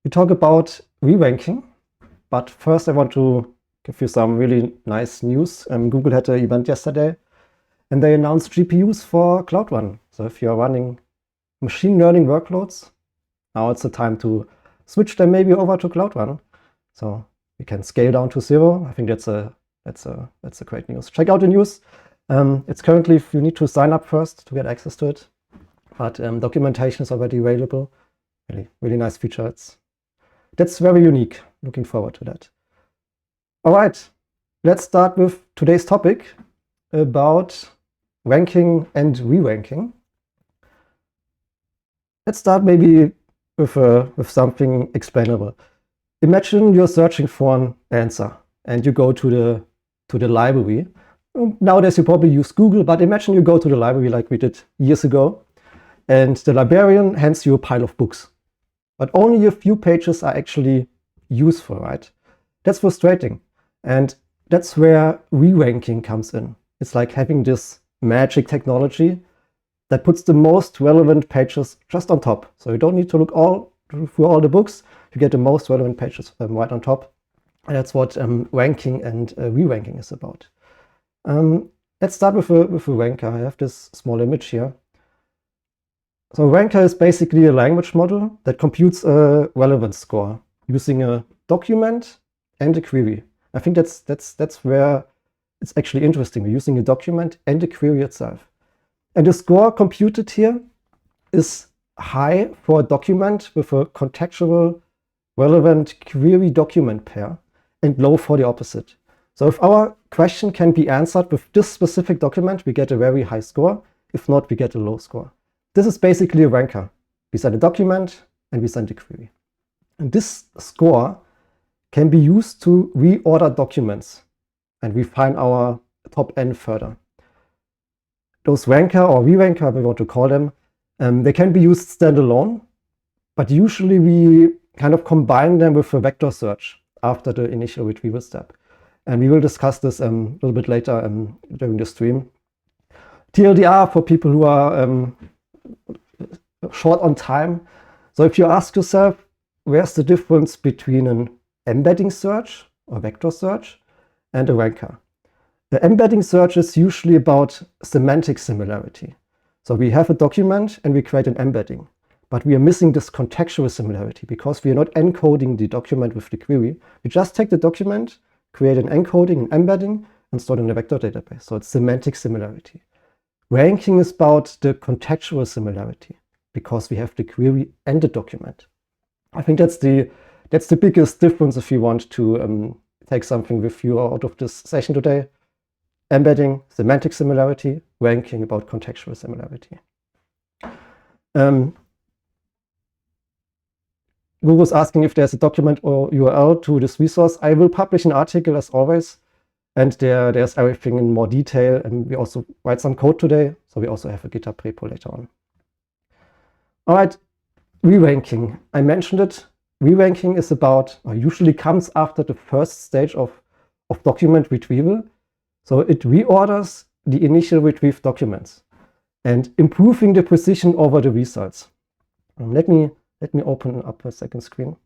we talk about re-ranking, but first I want to give you some really nice news. Google had an event yesterday, and they announced GPUs for Cloud Run. So if you're running machine learning workloads, now it's the time to switch them maybe over to Cloud Run. So we can scale down to 0. I think that's a great news. Check out the news. It's currently, you need to sign up first to get access to it, but documentation is already available. Really nice feature. That's very unique. Looking forward to that. All right, let's start with today's topic about ranking and re-ranking. Let's start maybe with something explainable. Imagine you're searching for an answer and you go to the library. Nowadays you probably use Google, but imagine you go to the library like we did years ago, and the librarian hands you a pile of books. But only a few pages are actually useful, right? That's frustrating. And that's where re-ranking comes in. It's like having this magic technology that puts the most relevant pages just on top. So you don't need to look through all the books. You get the most relevant pages right on top. And that's what ranking and re-ranking is about. Let's start with a ranker. I have this small image here. So a ranker is basically a language model that computes a relevance score using a document and a query. I think that's where it's actually interesting. We're using a document and a query itself. And the score computed here is high for a document with a contextual relevant query document pair and low for the opposite. So if our question can be answered with this specific document, we get a very high score. If not, we get a low score. This is basically a ranker. We send a document and we send a query. And this score can be used to reorder documents and refine our top N further. Those ranker or re-ranker, we want to call them, they can be used standalone, but usually we kind of combine them with a vector search after the initial retrieval step. And we will discuss this a little bit later during the stream. TLDR for people who are short on time. So if you ask yourself, where's the difference between an embedding search or vector search and a ranker? The embedding search is usually about semantic similarity. So we have a document and we create an embedding, but we are missing this contextual similarity because we are not encoding the document with the query. We just take the document, create an encoding, an embedding, and store it in a vector database. So it's semantic similarity. Ranking is about the contextual similarity because we have the query and the document. I think that's the biggest difference if you want to take something with you out of this session today. Embedding, semantic similarity, ranking about contextual similarity. Guru's asking if there's a document or URL to this resource. I will publish an article as always, and there's everything in more detail, and we also write some code today, so we also have a GitHub repo later on. All right, re-ranking. I mentioned it. Re-ranking is about, or usually comes after the first stage of document retrieval. So it reorders the initial retrieved documents and improving the precision over the results. Let me open up a second screen.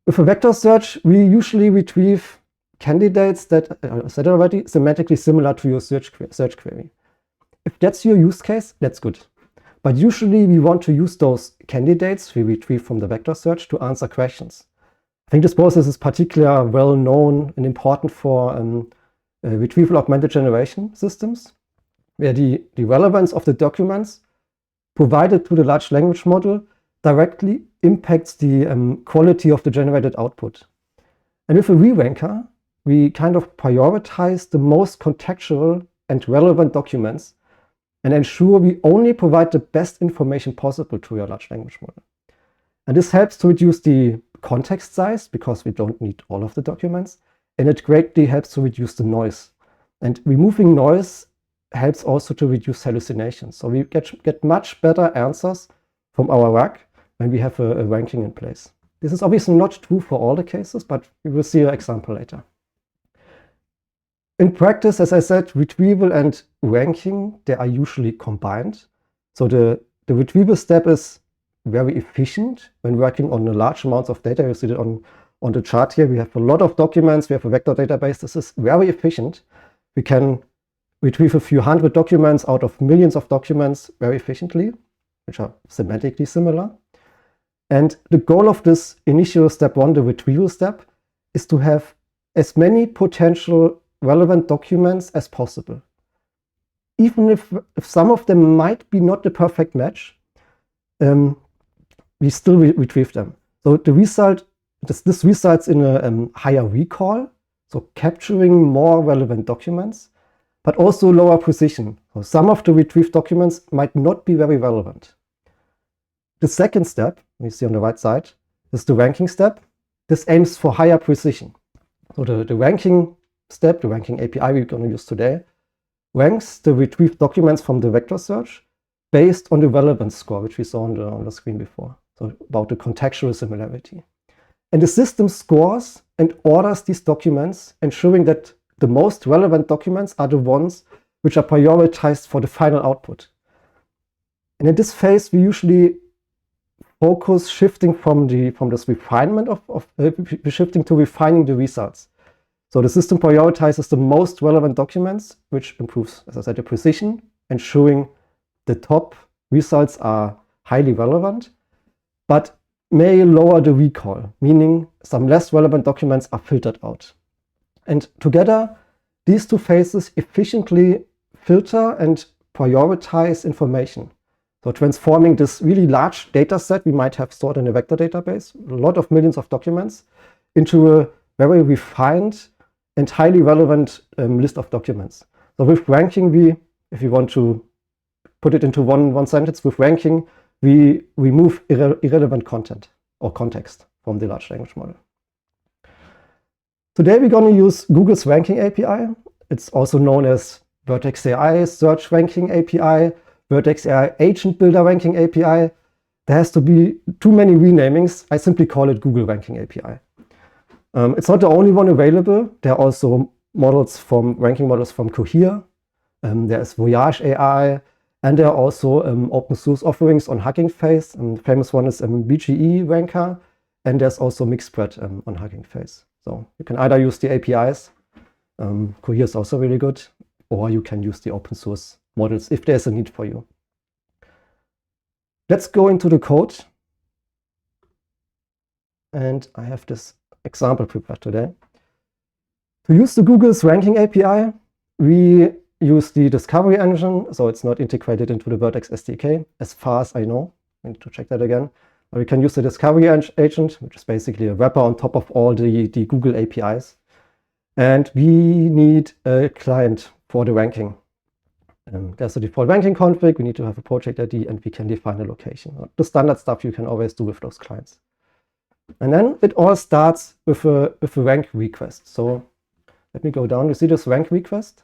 With a vector search, we usually retrieve candidates that I said already, semantically similar to your search query. If that's your use case, that's good. But usually we want to use those candidates we retrieve from the vector search to answer questions. I think this process is particularly well known and important for retrieval augmented generation systems, where the relevance of the documents provided to the large language model directly impacts the quality of the generated output. And with a re-ranker, we kind of prioritize the most contextual and relevant documents and ensure we only provide the best information possible to your large language model. And this helps to reduce the context size because we don't need all of the documents, and it greatly helps to reduce the noise. And removing noise helps also to reduce hallucinations. So we get much better answers from our RAG when we have a ranking in place. This is obviously not true for all the cases, but we will see an example later. In practice, as I said, retrieval and ranking, they are usually combined. So the retrieval step is very efficient when working on a large amounts of data. You see it on the chart here. We have a lot of documents. We have a vector database. This is very efficient. We can retrieve a few hundred documents out of millions of documents very efficiently, which are semantically similar. And the goal of this initial step one, the retrieval step, is to have as many potential relevant documents as possible. Even if some of them might be not the perfect match, we still retrieve them. So the result, this results in a higher recall, so capturing more relevant documents, but also lower precision. So some of the retrieved documents might not be very relevant. The second step, we see on the right side, is the ranking step. This aims for higher precision. So the ranking step, the ranking API we're going to use today, ranks the retrieved documents from the vector search based on the relevance score, which we saw on the screen before. So about the contextual similarity. And the system scores and orders these documents, ensuring that the most relevant documents are the ones which are prioritized for the final output. And in this phase, we usually focus shifting from this refinement shifting to refining the results. So the system prioritizes the most relevant documents, which improves, as I said, the precision, ensuring the top results are highly relevant, but may lower the recall, meaning some less relevant documents are filtered out. And together, these two phases efficiently filter and prioritize information. So transforming this really large data set we might have stored in a vector database, a lot of millions of documents, into a very refined and highly relevant list of documents. So with ranking, if you want to put it into one sentence, with ranking, we remove irrelevant content or context from the large language model. Today we're going to use Google's ranking API. It's also known as Vertex AI Search Ranking API, Vertex AI Agent Builder Ranking API. There has to be too many renamings. I simply call it Google Ranking API. It's not the only one available. There are also ranking models from Cohere. There's Voyage AI, and there are also open source offerings on Hugging Face. The famous one is BGE Ranker, and there's also Mixspread on Hugging Face. So you can either use the APIs, Cohere is also really good, or you can use the open source models if there's a need for you. Let's go into the code. And I have this example prepared today. To use the Google's ranking API, we use the discovery engine, so it's not integrated into the Vertex SDK, as far as I know. I need to check that again. But we can use the discovery agent, which is basically a wrapper on top of all the Google APIs. And we need a client for the ranking. There's a default ranking config, we need to have a project ID, and we can define a location. The standard stuff you can always do with those clients. And then it all starts with a rank request. So let me go down. You see this rank request,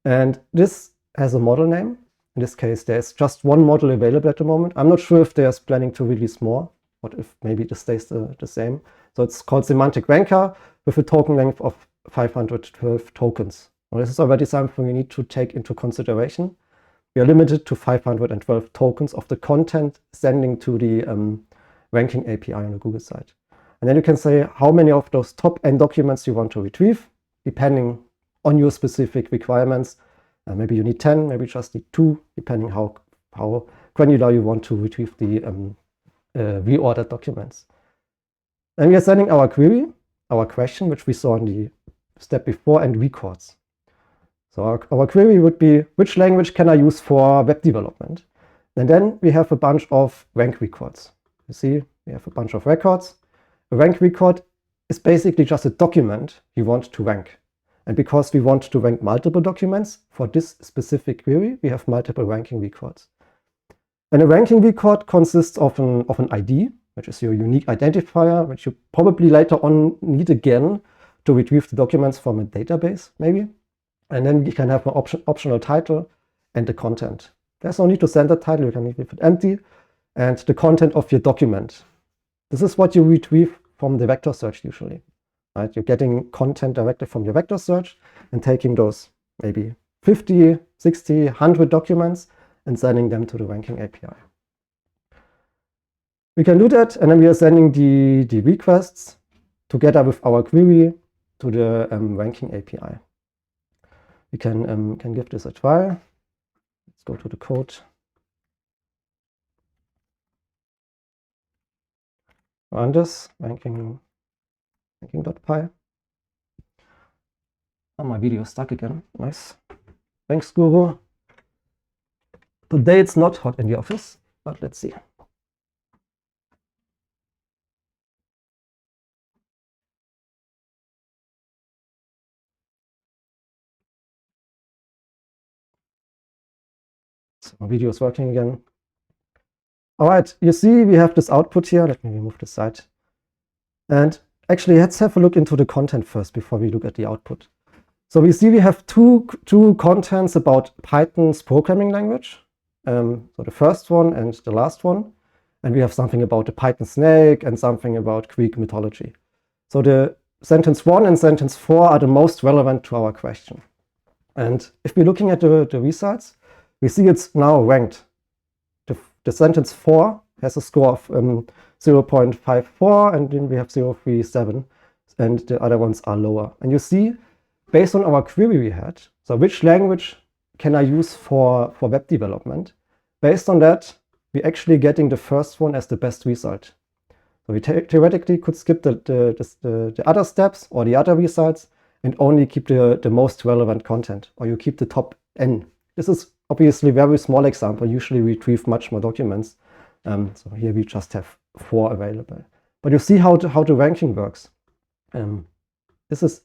and this has a model name. In this case, there's just one model available at the moment. I'm not sure if there's planning to release more, or if maybe this stays the same. So it's called Semantic Ranker with a token length of 512 tokens. Well, this is already something we need to take into consideration. We are limited to 512 tokens of the content sending to the ranking API on the Google side. And then you can say how many of those top N documents you want to retrieve, depending on your specific requirements. Maybe you need 10, maybe just need 2, depending how granular you want to retrieve the reordered documents. And we are sending our query, our question, which we saw in the step before, and records. So our query would be, which language can I use for web development? And then we have a bunch of rank records. You see, we have a bunch of records. A rank record is basically just a document you want to rank. And because we want to rank multiple documents for this specific query, we have multiple ranking records. And a ranking record consists of an ID, which is your unique identifier, which you probably later on need again to retrieve the documents from a database, maybe. And then you can have an optional title and the content. There's no need to send the title, you can leave it empty, and the content of your document. This is what you retrieve from the vector search usually. Right? You're getting content directly from your vector search and taking those maybe 50, 60, 100 documents and sending them to the ranking API. We can do that, and then we are sending the requests together with our query to the ranking API. We can give this a try. Let's go to the code. Run this, ranking.py. Oh, my video is stuck again. Nice. Thanks, Guru. Today it's not hot in the office, but let's see. So my video is working again. All right, you see we have this output here. Let me remove the side. And actually, let's have a look into the content first before we look at the output. So we see we have two contents about Python's programming language. So the first one and the last one. And we have something about the Python snake and something about Greek mythology. So the sentence 1 and sentence 4 are the most relevant to our question. And if we're looking at the results, we see it's now ranked. The sentence 4 has a score of 0.54, and then we have 0.37, and the other ones are lower. And you see, based on our query we had, so which language can I use for web development? Based on that, we're actually getting the first one as the best result. So we theoretically could skip the other steps or the other results and only keep the most relevant content, or you keep the top n. This is obviously a very small example. Usually we retrieve much more documents. So here we just have 4 available. But you see how the ranking works. This is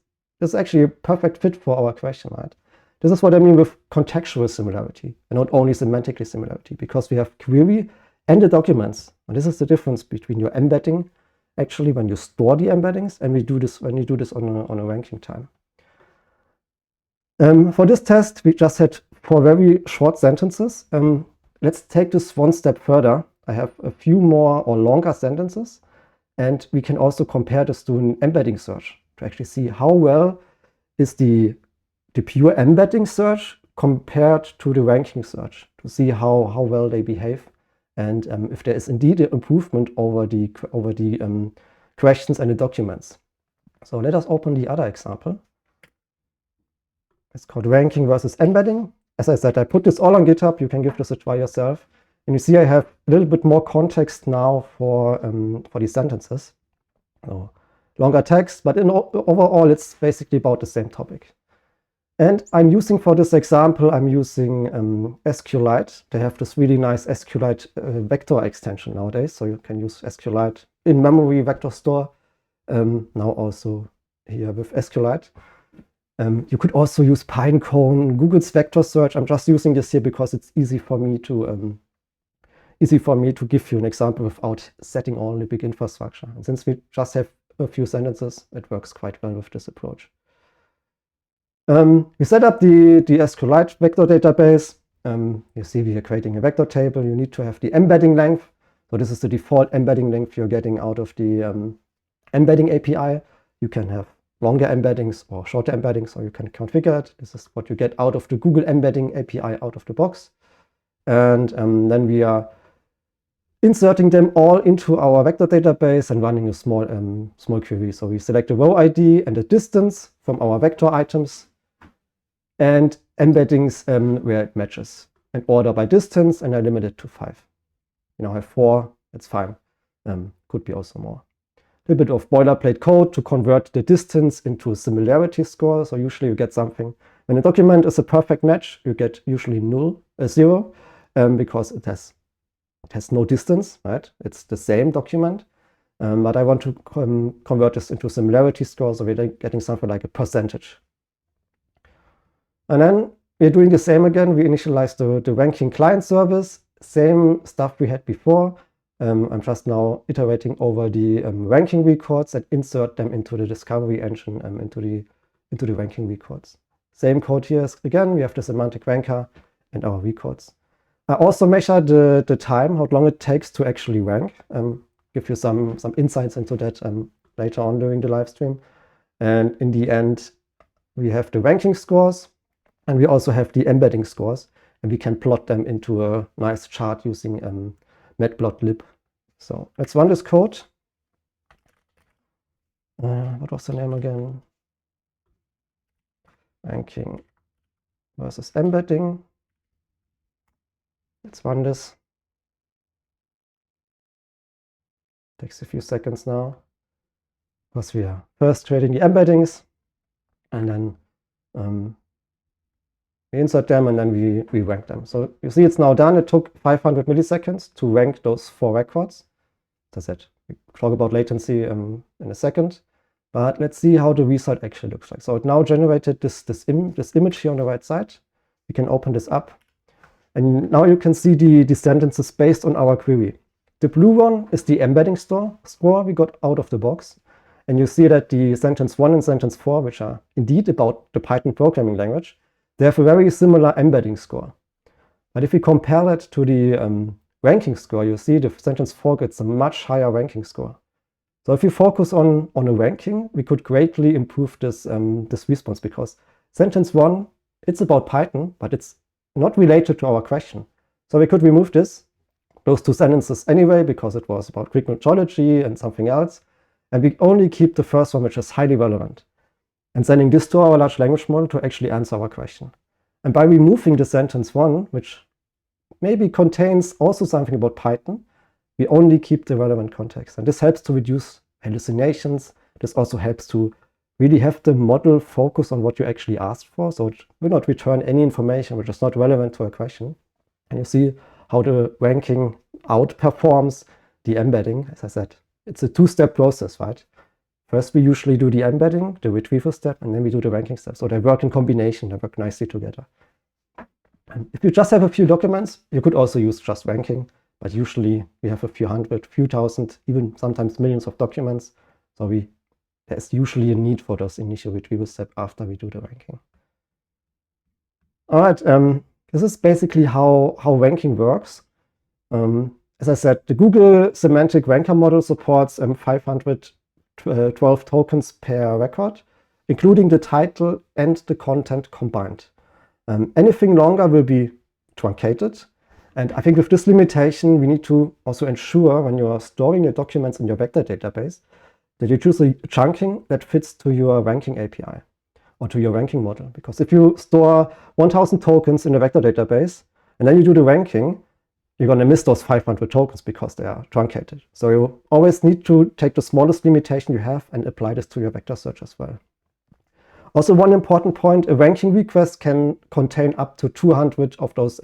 actually a perfect fit for our question, right? This is what I mean with contextual similarity, and not only semantically similarity, because we have query and the documents. And this is the difference between your embedding, actually, when you store the embeddings, and when you do this on a ranking time. For this test, we just had 4 very short sentences. Let's take this one step further. I have a few more or longer sentences, and we can also compare this to an embedding search to actually see how well is the pure embedding search compared to the ranking search, to see how well they behave, and if there is indeed an improvement over the questions and the documents. So let us open the other example. It's called ranking versus embedding. As I said, I put this all on GitHub. You can give this a try yourself. And you see I have a little bit more context now for these sentences. So longer text, but overall it's basically about the same topic. And I'm using for this example, I'm using SQLite. They have this really nice SQLite vector extension nowadays. So you can use SQLite in memory vector store. Now also here with SQLite. You could also use Pinecone, Google's vector search. I'm just using this here because it's easy for me to give you an example without setting all the big infrastructure. And since we just have a few sentences, it works quite well with this approach. We set up the SQLite vector database. You see we are creating a vector table. You need to have the embedding length. So this is the default embedding length you're getting out of the embedding API. You can have longer embeddings or shorter embeddings, so you can configure it. This is what you get out of the Google embedding API out of the box. And then we are inserting them all into our vector database and running a small query. So we select the row ID and the distance from our vector items and embeddings where it matches, and order by distance, and I limit it to 5. You now have 4, it's fine. Could be also more. A little bit of boilerplate code to convert the distance into a similarity score. So usually you get something. When a document is a perfect match, you get usually 0, because it has no distance, right? It's the same document. But I want to convert this into a similarity score, so we're getting something like a percentage. And then we're doing the same again. We initialize the ranking client service, same stuff we had before. I'm just now iterating over the ranking records and insert them into the discovery engine, into the ranking records. Same code here. Again, we have the semantic ranker and our records. I also measure the time, how long it takes to actually rank. Give you some insights into that later on during the live stream. And in the end, we have the ranking scores, and we also have the embedding scores, and we can plot them into a nice chart using matplotlib. So let's run this code. What was the name again? Ranking versus embedding. Let's run this. Takes a few seconds now. Because we are first creating the embeddings, and then we insert them, and then we rank them. So you see it's now done. It took 500 milliseconds to rank those 4 records. As I said, we talk about latency in a second. But let's see how the result actually looks like. So it now generated this image here on the right side. We can open this up. And now you can see the sentences based on our query. The blue one is the embedding score we got out of the box. And you see that the sentence 1 and sentence 4, which are indeed about the Python programming language, they have a very similar embedding score. But if we compare that to the ranking score, you see the sentence 4 gets a much higher ranking score. So if we focus on a ranking, we could greatly improve this response, because sentence 1, it's about Python, but it's not related to our question. So we could remove those 2 sentences anyway, because it was about Greek mythology and something else. And we only keep the first one, which is highly relevant, and sending this to our large language model to actually answer our question. And by removing the sentence 1, which maybe contains also something about Python, we only keep the relevant context. And this helps to reduce hallucinations. This also helps to really have the model focus on what you actually asked for. So it will not return any information which is not relevant to a question. And you see how the ranking outperforms the embedding. As I said, it's a 2-step process, right? First, we usually do the embedding, the retrieval step, and then we do the ranking step. So they work in combination, they work nicely together. And if you just have a few documents, you could also use just ranking. But usually we have a few hundred, few thousand, even sometimes millions of documents. So there's usually a need for those initial retrieval steps after we do the ranking. All right, this is basically how ranking works. As I said, the Google Semantic Ranker model supports 512 tokens per record, including the title and the content combined. Anything longer will be truncated. And I think with this limitation, we need to also ensure when you are storing your documents in your vector database that you choose a chunking that fits to your ranking API or to your ranking model. Because if you store 1000 tokens in a vector database and then you do the ranking, you're going to miss those 500 tokens because they are truncated. So you always need to take the smallest limitation you have and apply this to your vector search as well. Also, one important point, a ranking request can contain up to 200 of those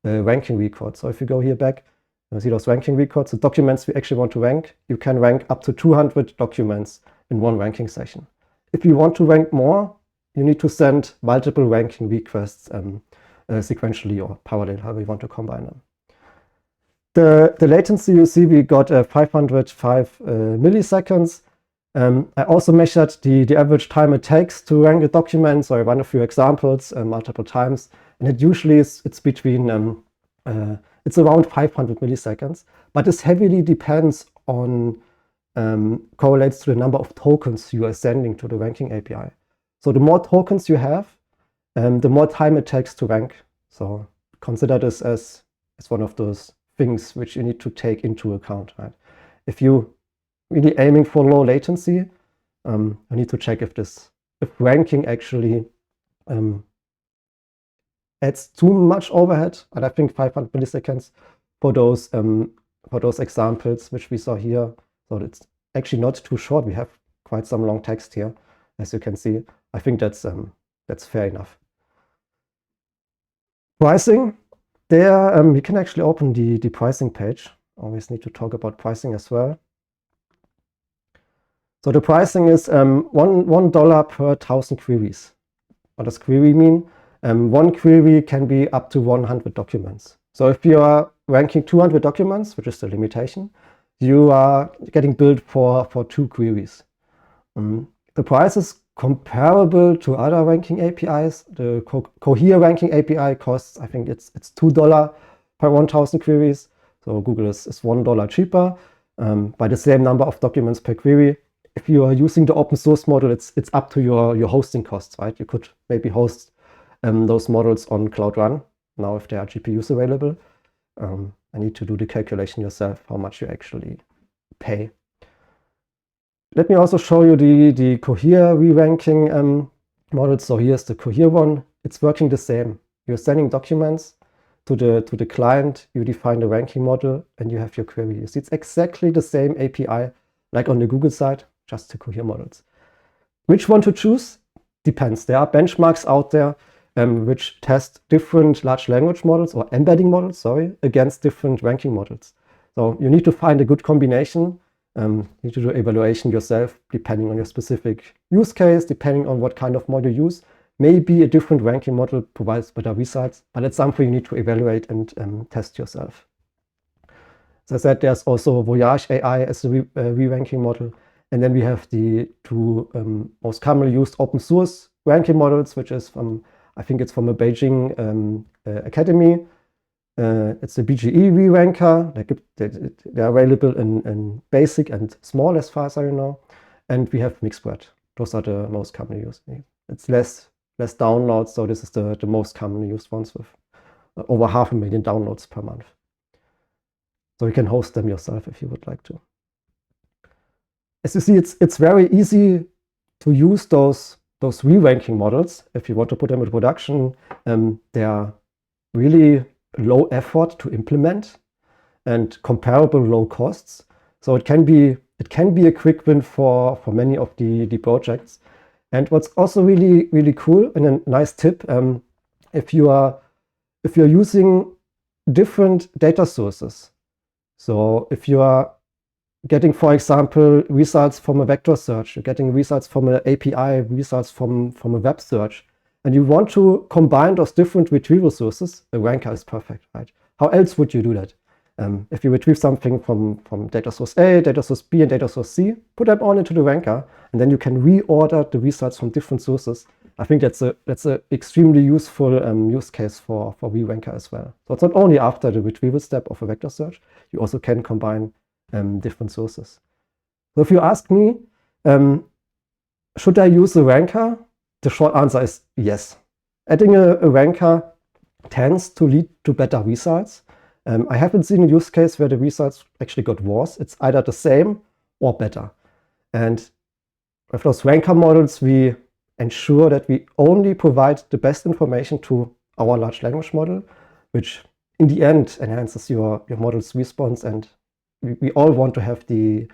ranking records. So if you go here back, you see those ranking records, the documents we actually want to rank, you can rank up to 200 documents in one ranking session. If you want to rank more, you need to send multiple ranking requests sequentially or parallel, however you want to combine them. The latency, you see, we got 505 milliseconds. I also measured the average time it takes to rank a document. So I run a few examples multiple times. And it usually it's between, it's around 500 milliseconds, but this heavily depends on, correlates to the number of tokens you are sending to the ranking API. So the more tokens you have, the more time it takes to rank. So consider this as one of those things which you need to take into account, right? If you really aiming for low latency, you need to check if ranking actually adds too much overhead. And I think 500 milliseconds for those examples which we saw here. So it's actually not too short. We have quite some long text here, as you can see. I think that's fair enough. Pricing, there we can actually open the pricing page. Always need to talk about pricing as well. So the pricing is $1 per 1,000 queries. What does query mean? One query can be up to 100 documents. So if you are ranking 200 documents, which is the limitation, you are getting billed for 2 queries. The price is comparable to other ranking APIs. The Cohere ranking API costs, I think it's $2 per 1,000 queries. So Google is $1 cheaper by the same number of documents per query. If you are using the open source model, it's up to your hosting costs, right? You could maybe host those models on Cloud Run now if there are GPUs available. I need to do the calculation yourself, how much you actually pay. Let me also show you the Cohere re-ranking model. So here's the Cohere one. It's working the same. You're sending documents to the client, you define the ranking model, and you have your query. You see, it's exactly the same API like on the Google side, just the Cohere models. Which one to choose? Depends. There are benchmarks out there which test different large language models or embedding models, sorry, against different ranking models. So you need to find a good combination. You need to do evaluation yourself, depending on your specific use case, depending on what kind of model you use. Maybe a different ranking model provides better results, but it's something you need to evaluate and test yourself. As I said, there's also Voyage AI as a re-ranking model. And then we have the two most commonly used open source ranking models, which is from, I think it's from a Beijing academy. It's the BGE Reranker. They're available in basic and small, as far as I know. And we have Mixword. Those are the most commonly used. It's less downloads, so this is the most commonly used ones with over 500,000 downloads per month. So you can host them yourself if you would like to. As you see, it's very easy to use those re-ranking models if you want to put them in production. They are really low effort to implement and comparable low costs. So it can be a quick win for many of the projects. And what's also really cool and a nice tip, if you're using different data sources. So if you are getting, for example, results from a vector search, you're getting results from an API, results from a web search, and you want to combine those different retrieval sources, a ranker is perfect, right? How else would you do that? If you retrieve something from data source A, data source B, and data source C, put them all into the ranker, and then you can reorder the results from different sources. I think that's a extremely useful use case for Reranker as well. So it's not only after the retrieval step of a vector search, you also can combine different sources. So if you ask me, should I use a ranker? The short answer is yes. Adding a ranker tends to lead to better results. I haven't seen a use case where the results actually got worse. It's either the same or better. And with those ranker models, we ensure that we only provide the best information to our large language model, which in the end enhances your model's response. And we all want to have the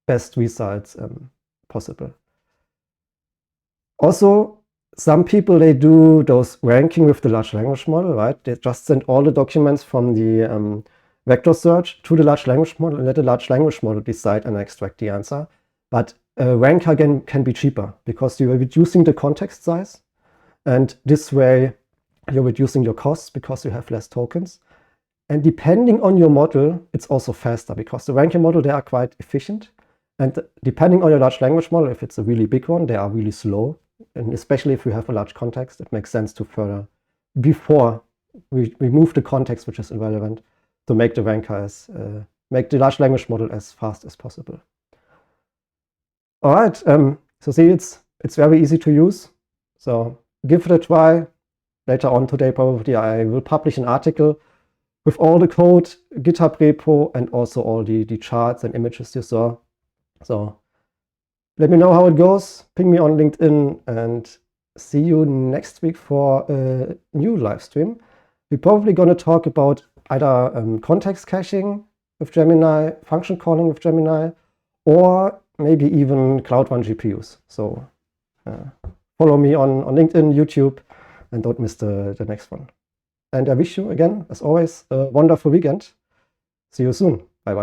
best results possible. Also, some people, they do those ranking with the large language model, right? They just send all the documents from the vector search to the large language model and let the large language model decide and extract the answer. But a ranker can be cheaper because you're reducing the context size. And this way, you're reducing your costs because you have less tokens. And depending on your model, it's also faster because the ranking model, they are quite efficient. And depending on your large language model, if it's a really big one, they are really slow. And especially if you have a large context, it makes sense to further, before we remove the context which is irrelevant, to make the ranker make the large language model as fast as possible. All right, so see, it's very easy to use. So give it a try. Later on today, probably I will publish an article with all the code, GitHub repo, and also all the charts and images you saw. So let me know how it goes. Ping me on LinkedIn and see you next week for a new live stream. We're probably going to talk about either context caching with Gemini, function calling with Gemini, or maybe even Cloud Run GPUs. So follow me on LinkedIn, YouTube, and don't miss the next one. And I wish you, again, as always, a wonderful weekend. See you soon.